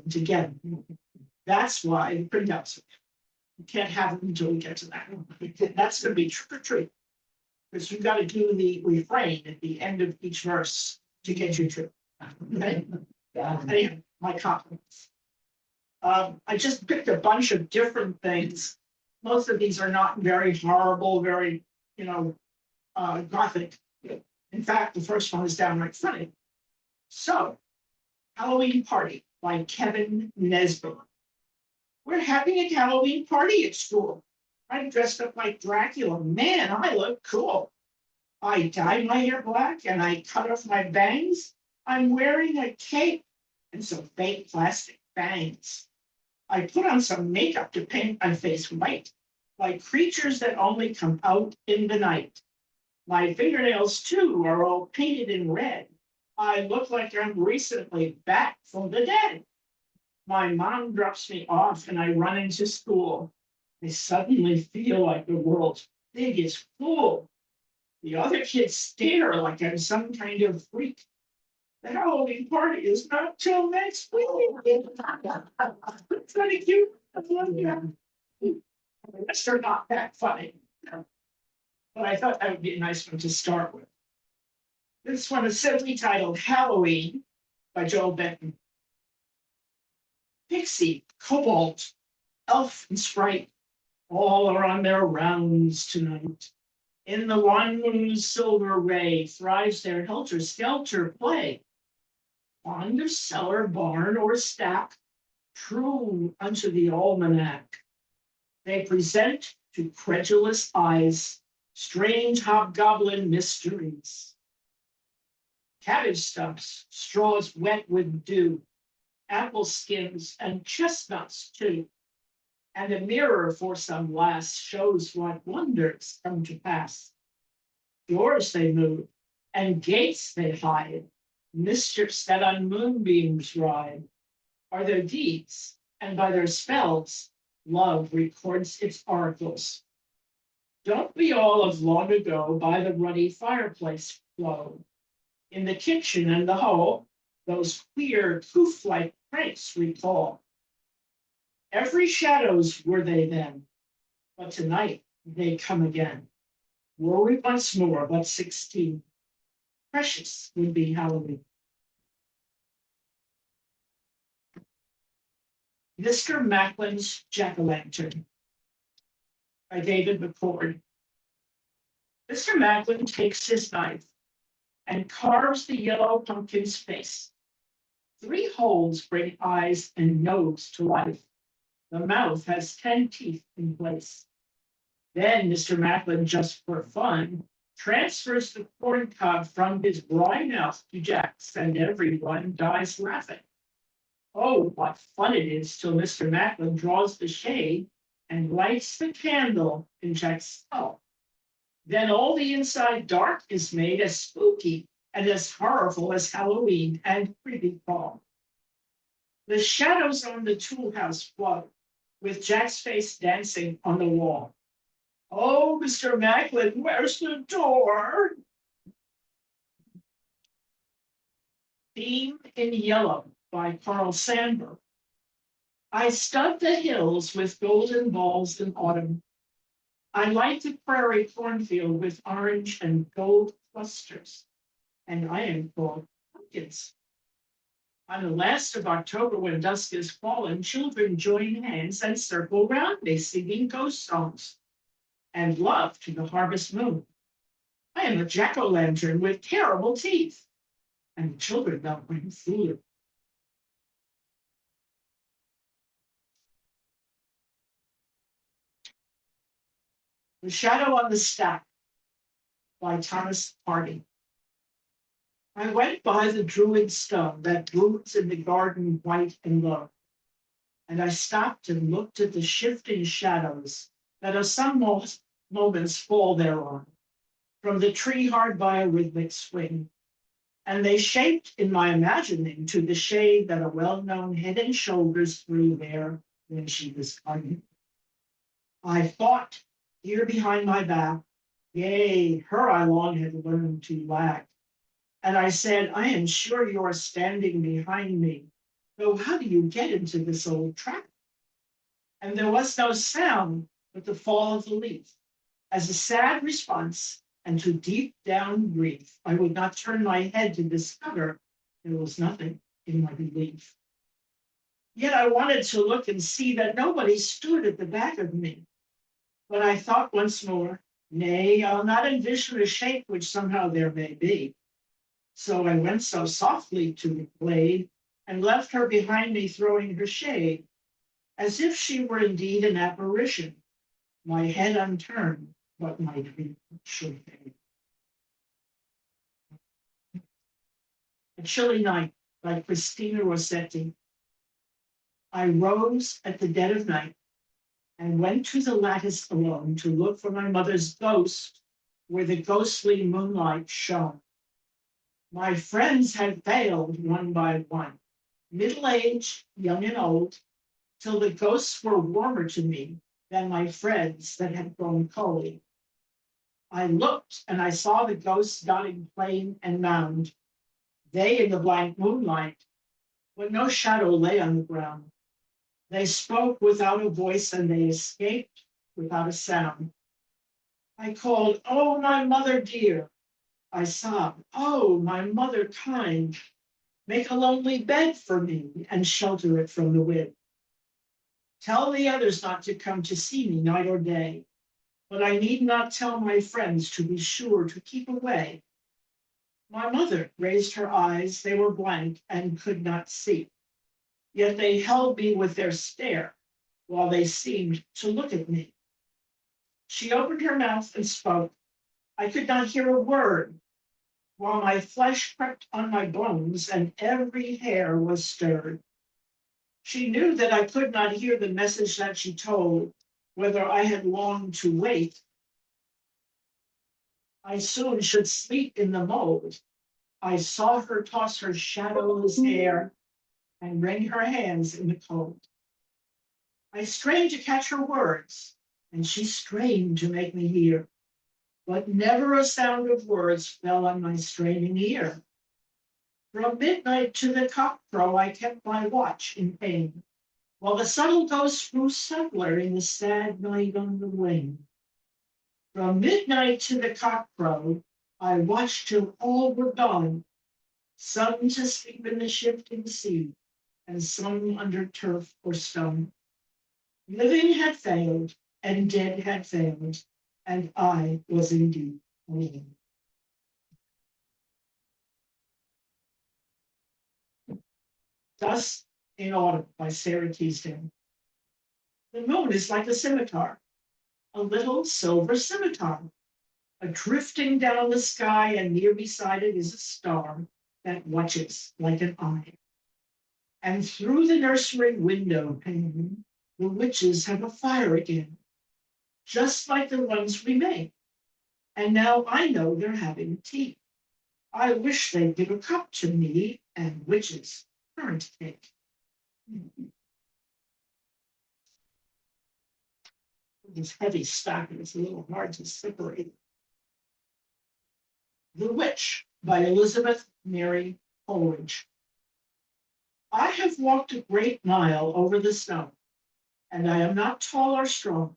them together. That's why the printouts. You can't have them until we get to that. That's going to be trick or treat. Because you've got to do the refrain at the end of each verse to get you to. Okay? Anyhow, my compliments. I just picked a bunch of different things. Most of these are not very horrible, very, gothic. In fact, the first one is downright funny. So, Halloween Party by Kevin Nesbitt. We're having a Halloween party at school. I'm dressed up like Dracula. Man, I look cool. I dyed my hair black and I cut off my bangs. I'm wearing a cape and some fake plastic bangs. I put on some makeup to paint my face white, like creatures that only come out in the night. My fingernails, too, are all painted in red. I look like I'm recently back from the dead. My mom drops me off and I run into school. I suddenly feel like the world's biggest fool. The other kids stare like I'm some kind of freak. The Halloween party is not till next week. It's kind of cute. The rest are not that funny. But I thought that would be a nice one to start with. This one is simply titled Halloween by Joel Benton. Pixie, Cobalt, Elf, and Sprite all are on their rounds tonight. In the one moon's silver ray thrives their helter-skelter play. Fond of cellar, barn, or stack, true unto the almanac, they present to credulous eyes strange hobgoblin mysteries. Cabbage stumps, straws wet with dew, apple skins, and chestnuts too. And a mirror for some lass shows what wonders come to pass. Doors they move, and gates they hide, mischiefs that on moonbeams ride are their deeds, and by their spells, love records its oracles. Don't we all of long ago by the ruddy fireplace flow? In the kitchen and the hall, those queer poof-like pranks recall. Every shadows were they then, but tonight they come again. Were we once more but 16, precious would be Halloween. Mr. Macklin's Jack-o'-lantern by David McCord. Mr. Macklin takes his knife and carves the yellow pumpkin's face. 3 holes bring eyes and nose to life. The mouth has 10 teeth in place. Then Mr. Macklin, just for fun, transfers the corn cob from his wry mouth to Jack's, and everyone dies laughing. Oh, what fun it is till Mr. Macklin draws the shade and lights the candle in Jack's skull. Then all the inside dark is made as spooky and as horrible as Halloween and creepy fall. The shadows on the tool house flow, with Jack's face dancing on the wall. Oh, Mr. Macklin, where's the door? Theme in Yellow by Carl Sandburg. I stud the hills with golden balls in autumn. I light the prairie cornfield with orange and gold clusters, and I am called pumpkins. On the last of October, when dusk is fallen, children join hands and circle round me, singing ghost songs and love to the harvest moon. I am a jack-o'-lantern with terrible teeth, and the children don't ring fool. The Shadow on the Stack by Thomas Hardy. I went by the druid stone that blooms in the garden white and low, and I stopped and looked at the shifting shadows that of some moments fall thereon, from the tree hard by a rhythmic swing, and they shaped in my imagining to the shade that a well-known head and shoulders threw there when she was coming. I thought, here behind my back, yea, her I long had learned to lack. And I said, I am sure you are standing behind me, Though how do you get into this old trap? And there was no sound but the fall of the leaf. As a sad response and to deep down grief, I would not turn my head to discover there was nothing in my relief. Yet I wanted to look and see that nobody stood at the back of me. But I thought once more, nay, I'll not envision a shape which somehow there may be. So I went so softly to the glade and left her behind me throwing her shade, as if she were indeed an apparition, my head unturned, but my dream should fade. A Chilly Night by Christina Rossetti. I rose at the dead of night and went to the lattice alone to look for my mother's ghost where the ghostly moonlight shone. My friends had failed one by one, middle-aged, young and old, till the ghosts were warmer to me than my friends that had grown cold. I looked and I saw the ghosts dotting plain and mound, they in the blank moonlight, when no shadow lay on the ground. They spoke without a voice and they escaped without a sound. I called, "Oh, my mother dear." I sobbed, "Oh, my mother kind, make a lonely bed for me and shelter it from the wind. Tell the others not to come to see me night or day, but I need not tell my friends to be sure to keep away." My mother raised her eyes, they were blank and could not see, yet they held me with their stare while they seemed to look at me. She opened her mouth and spoke. I could not hear a word, while my flesh crept on my bones and every hair was stirred. She knew that I could not hear the message that she told, whether I had longed to wait. I soon should sleep in the mold. I saw her toss her shadowless hair and wring her hands in the cold. I strained to catch her words, and she strained to make me hear, but never a sound of words fell on my straining ear. From midnight to the cockcrow I kept my watch in pain, while the subtle ghost grew subtler in the sad night on the wing. From midnight to the cockcrow I watched till all were gone, some to sleep in the shifting sea, and some under turf or stone. Living had failed, and dead had failed, and I was indeed alone. Thus in Autumn by Sarah Teasdale. The moon is like a scimitar, a little silver scimitar, a drifting down the sky, and near beside it is a star that watches like an eye. And through the nursery window pane, the witches have a fire again, just like the ones we made. And now I know they're having tea. I wish they'd give a cup to me and witches currant cake. This heavy stuff is a little hard to separate. The Witch by Elizabeth Mary Coleridge. I have walked a great mile over the snow, and I am not tall or strong.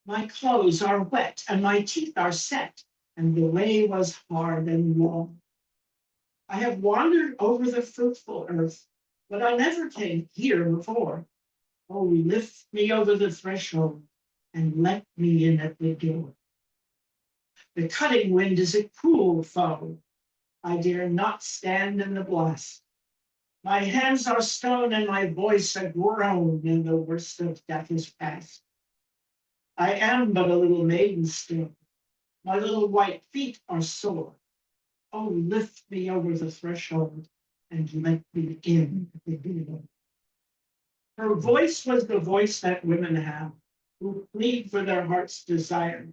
My clothes are wet and my teeth are set, and the way was hard and long. I have wandered over the fruitful earth, but I never came here before. Oh, lift me over the threshold and let me in at the door. The cutting wind is a cruel foe. I dare not stand in the blast. My hands are stone and my voice a groan, and the worst of death is past. I am but a little maiden still. My little white feet are sore. Oh, lift me over the threshold and let me in at the door. Her voice was the voice that women have, who plead for their heart's desire.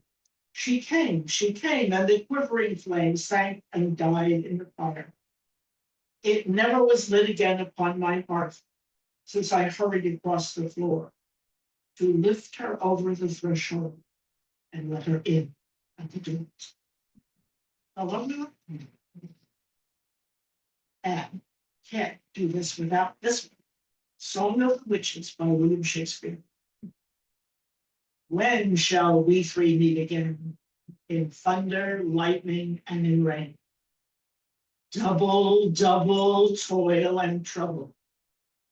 She came, and the quivering flame sank and died in the fire. It never was lit again upon my hearth since I hurried across the floor to lift her over the threshold and let her in at the door. Alumna and Can't do this without this one. Song of the Witches by William Shakespeare. When shall we three meet again? In thunder, lightning, and in rain. Double, double toil and trouble.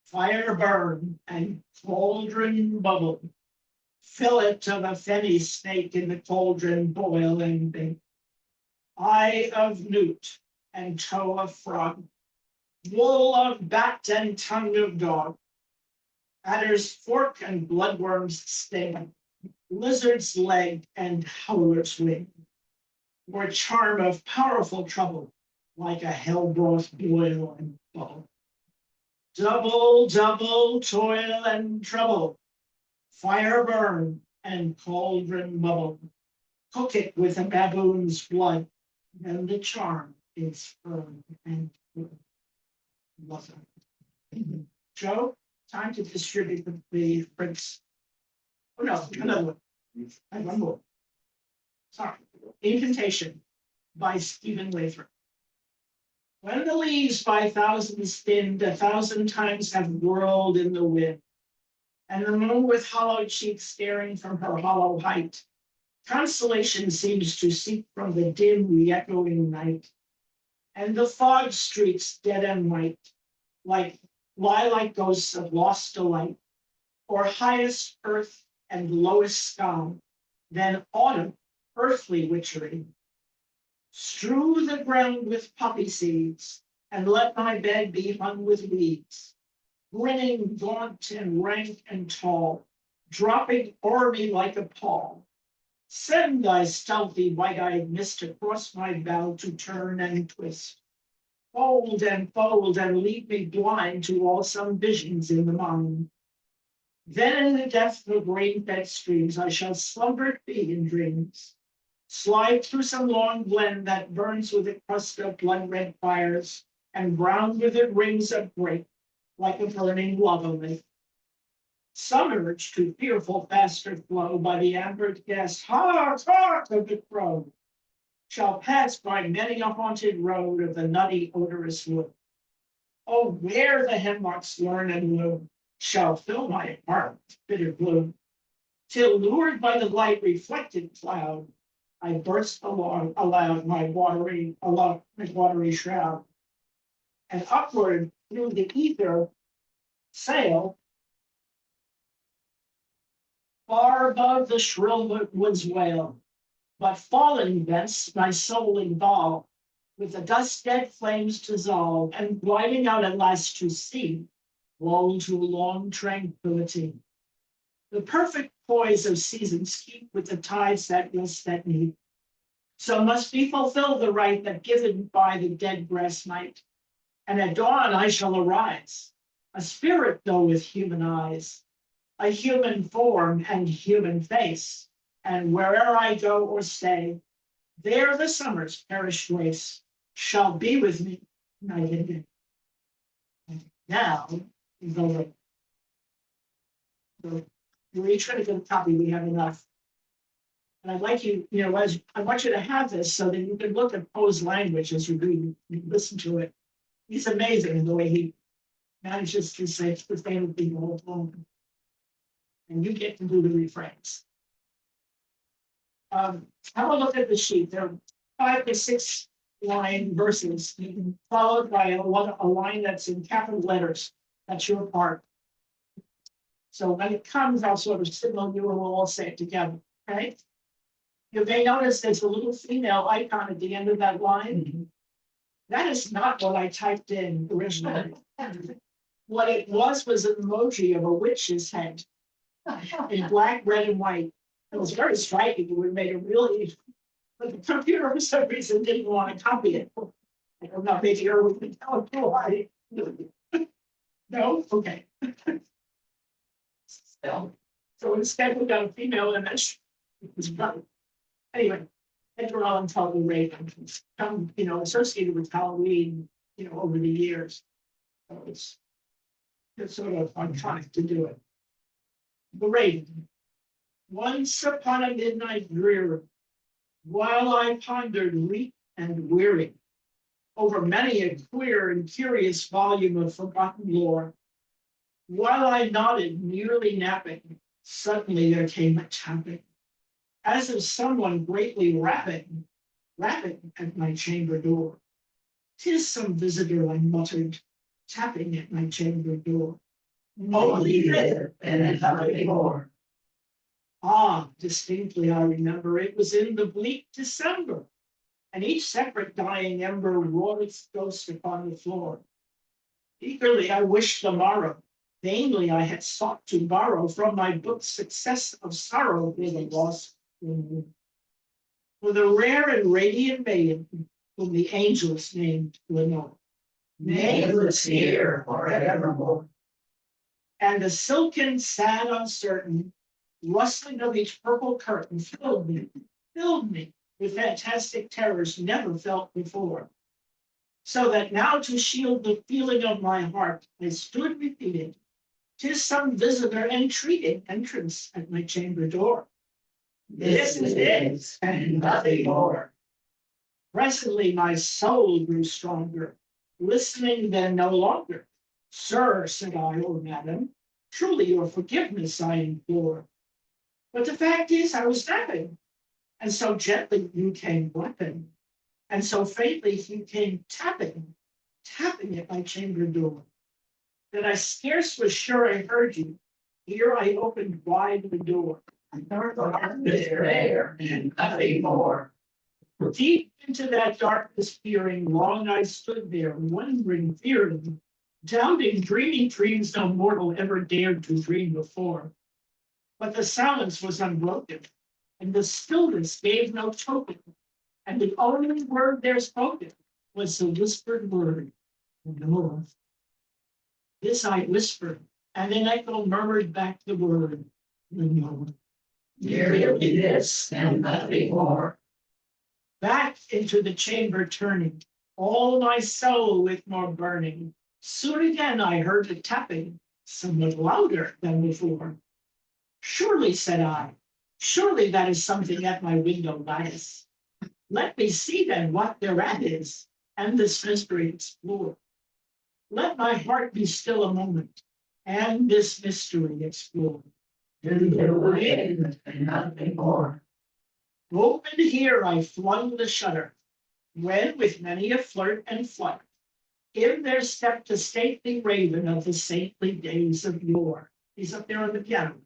Fire burn and cauldron bubble. Fillet of a fenny snake in the cauldron boil and bake. Eye of newt and toe of frog. Wool of bat and tongue of dog. Adder's fork and bloodworm's sting. Lizard's leg and howler's wing. Or charm of powerful trouble, like a hell-broth boil and bubble. Double, double toil and trouble. Fire burn and cauldron bubble. Cook it with a baboon's blood, and the charm is firm and good. Joe, time to distribute the prints. Oh no, another one. I have one more. Sorry. Incantation by Stephen Lathrop. When the leaves by thousands thinned, 1,000 times have whirled in the wind, and the moon with hollow cheeks staring from her hollow height, consolation seems to seep from the dim, re-echoing night, and the fog streaks dead and white, lie like ghosts of lost delight, or highest earth and lowest sky, then autumn, earthly witchery. Strew the ground with poppy seeds, and let my bed be hung with weeds, grinning, gaunt, and rank and tall, dropping o'er me like a pall. Send thy stealthy white-eyed mist across my bow to turn and twist. Fold and leave me blind to all some visions in the mind. Then in the depth of rain-fed streams I shall slumber be in dreams. Slide through some long glen that burns with a crust of blood-red fires, and brown withered rings of grape, like a burning lava lake. Submerged to fearful faster flow by the ambered gas, hark, hark of the crow, shall pass by many a haunted road of the nutty odorous wood. Oh, where the hemlocks learn and bloom shall fill my heart with bitter gloom, till lured by the light reflected cloud, I burst aloud my watery shroud, and upward through the ether sail, far above the shrill wood's wail. But falling thence, my soul involved, with the dust-dead flames dissolve, and gliding out at last to sea, lull to long tranquility. The perfect poise of seasons keep with the tides that rest at need. So must be fulfilled the rite that given by the dead grass night. And at dawn I shall arise, a spirit though with human eyes, a human form and human face, and where'er I go or stay, there the summer's perished race shall be with me night and day. Now, we're each going to get a copy. We have enough. And I'd like you, I want you to have this so that you can look at Poe's language as you read, you listen to it. He's amazing in the way he manages to say the same thing all along. And you get to do the refrains. Have a look at the sheet. There are 5 to 6 line verses, followed by a line that's in capital letters. That's your part. So when it comes, I'll sort of signal you and we'll all say it together. Okay? You may notice there's a little female icon at the end of that line. Mm-hmm. That is not what I typed in originally. What it was an emoji of a witch's head in black, red, and white. It was very striking. It would have made it really, but the computer for some reason didn't want to copy it. I don't know, maybe Erwin can tell it why. No? Okay. So instead we got a female image. Anyway, Edgar Allan Poe Raven has come, associated with Halloween, over the years. So it's sort of iconic to do it. The Raven. Once upon a midnight dreary, while I pondered weak and weary, over many a queer and curious volume of forgotten lore. While I nodded, nearly napping, suddenly there came a tapping, as of someone greatly rapping at my chamber door. "'Tis some visitor," I muttered, tapping at my chamber door. Only there and nothing more. Ah, distinctly I remember, it was in the bleak December, and each separate dying ember roared its ghost upon the floor. Eagerly I wished the morrow. Vainly I had sought to borrow from my book success of sorrow for the lost woman, for the rare and radiant maiden whom the angels named Lenore. Nameless here forevermore. And the silken, sad, uncertain rustling of each purple curtain filled me with fantastic terrors never felt before. So that now to shield the feeling of my heart, I stood repeating, "'Tis some visitor entreating entrance at my chamber door." This it is, and nothing more. Presently my soul grew stronger, listening then no longer. "Sir," said I, "or madam, truly your forgiveness I implore. But the fact is I was napping, and so gently you came weapon, and so faintly you came tapping at my chamber door, that I scarce was sure I heard you. Here I opened wide the door. Despair and nothing more. Deep into that darkness peering, long I stood there, wondering, fearing, doubting, dreaming dreams no mortal ever dared to dream before. But the silence was unbroken, and the stillness gave no token, and the only word there spoken was the whispered word, "Lenore." This I whispered, and an echo murmured back the word, "Lenore." Merely this and nothing more. Back into the chamber turning, all my soul with more burning. Soon again I heard the tapping, somewhat louder than before. "Surely," said I, "surely that is something at my window lattice. Let me see then what thereat is, and this mystery explore. Let my heart be still a moment, and this mystery explore." In the wind and nothing more. Open here I flung the shutter, when with many a flirt and flutter, in there stepped a stately raven of the saintly days of yore. He's up there on the piano.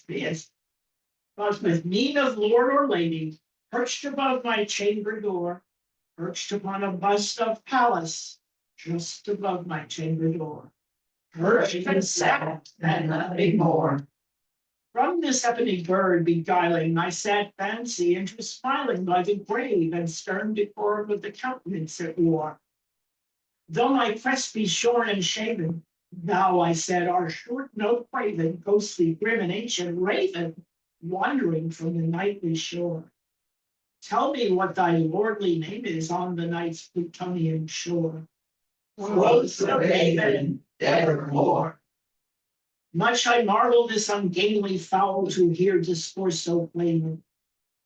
Yes. But with mien of lord or lady, perched above my chamber door, perched upon a bust of Pallas, just above my chamber door. Perched and sat and nothing more. From this ebony bird beguiling my sad fancy into smiling by the grave and stern decorum of the countenance it wore. "Though my crest be shorn and shaven, thou," I said, "art short no craven, ghostly, grim, and ancient raven, wandering from the nightly shore. Tell me what thy lordly name is on the night's Plutonian shore." Quoth the raven, "Nevermore." Much I marvel this ungainly fowl to hear discourse so plainly.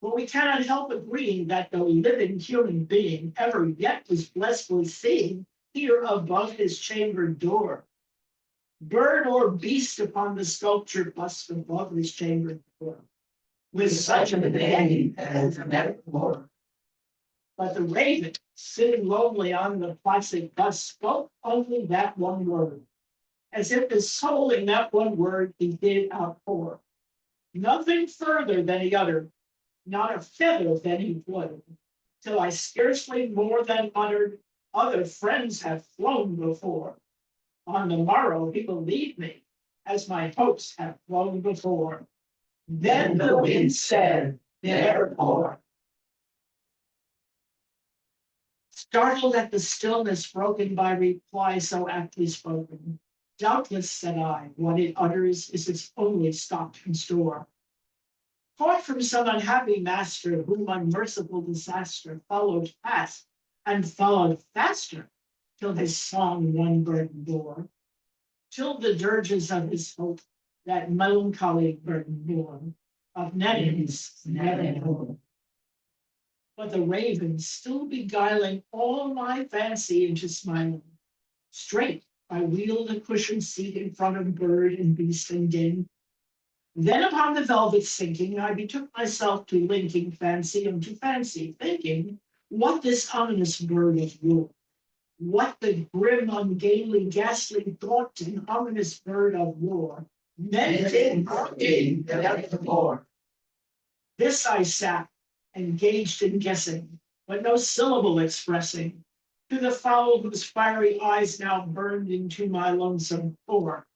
For we cannot help agreeing that no living human being ever yet was blessed with seeing here above his chamber door, bird or beast upon the sculptured bust above his chamber door, With such a name as nevermore. But the raven, sitting lonely on the placid bust, spoke only that one word, as if his soul in that one word he did outpour. Nothing further than he uttered, not a feather than he fluttered, till I scarcely more than muttered, "Other friends have flown before." On the morrow he believed me, as my hopes have flown before. Then the wind said, "Nevermore." Startled at the stillness broken by reply so aptly spoken, "Doubtless," said I, "what it utters is its only stock and store. Caught from some unhappy master, whom unmerciful disaster followed fast and followed faster, till his song one burden bore, till the dirges of his hope that melancholy burden bore, of Nettings nevermore." but the raven still beguiling all my fancy into smiling. Straight I wheeled a cushioned seat in front of bird and beast and game. Then upon the velvet sinking, I betook myself to linking fancy unto fancy, thinking, what this ominous bird of war, what the grim, ungainly, ghastly, gaunt, and ominous bird of war, meant in working nevermore. This I sat, engaged in guessing, but no syllable expressing, to the fowl whose fiery eyes now burned into my lonesome core.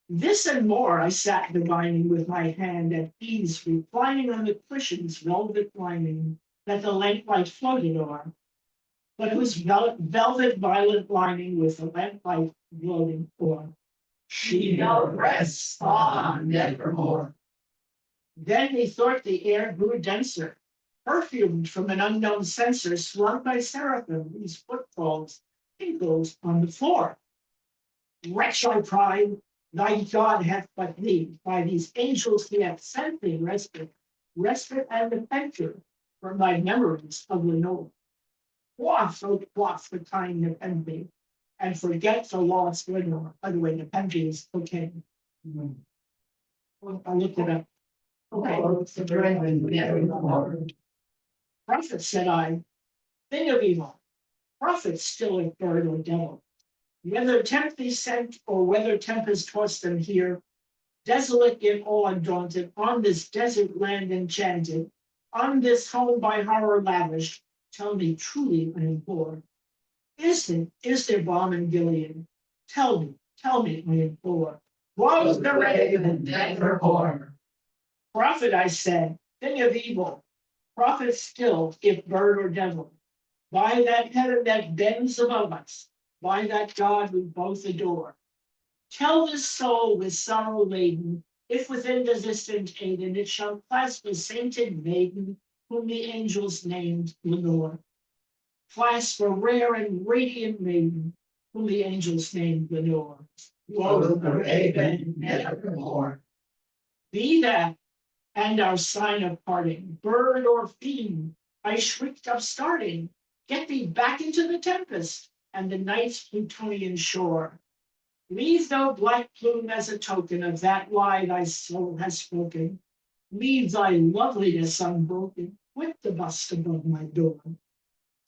This and more I sat divining with my hand at ease, reclining on the cushion's velvet lining that the lamplight floated o'er, but whose velvet violet lining with the lamplight gloating o'er. She no rests, ah, nevermore. Then methought the air grew denser, perfumed from an unknown censer swung by seraphim whose footfalls tinkled on the floor. Wretch, I cried, thy God hath but thee, by these angels he hath sent thee respite and adventure from thy memories of Lenore. Quaff, oh quaff the kind Nepenthe, and forget the lost Lenore. By the way, Nepenthe is cocaine. I looked it up. Okay. Oh, it's the raven nevermore. Prophet, said I, thing of evil, prophet still a bird or devil. Whether tempt thee sent, or whether tempest tossed them here, desolate yet all undaunted, on this desert land enchanted, on this home by horror lavished, tell me truly, I implore, is there balm in Gilead? Tell me, I implore. Was the raven nevermore? Prophet, I said, thing of evil, prophet still, if bird or devil, by that heaven that bends above us, by that God we both adore. Tell this soul with sorrow laden, if within the distant Aden it shall clasp a sainted maiden, whom the angels named Lenore. Clasp a rare and radiant maiden, whom the angels named Lenore. Was the raven nevermore? Be that, and our sign of parting, bird or fiend, I shrieked upstarting, get thee back into the tempest, and the night's Plutonian shore. Leave no black plume as a token of that lie thy soul has spoken. Leave thy loveliness unbroken, quit the bust above my door.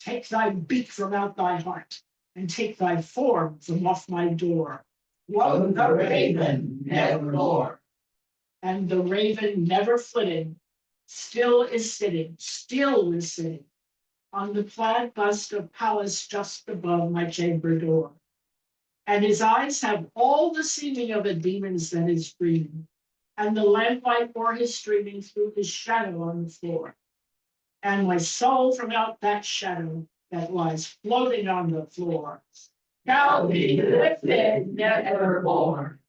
Take thy beak from out thy heart, and take thy form from off my door. Was the raven nevermore? And the raven never flitted, still is sitting, on the plaid bust of Pallas just above my chamber door. And his eyes have all the seeming of a demon's that is dreaming, and the lamplight o'er his streaming through his shadow on the floor. And my soul from out that shadow that lies floating on the floor Shall be lifted nevermore.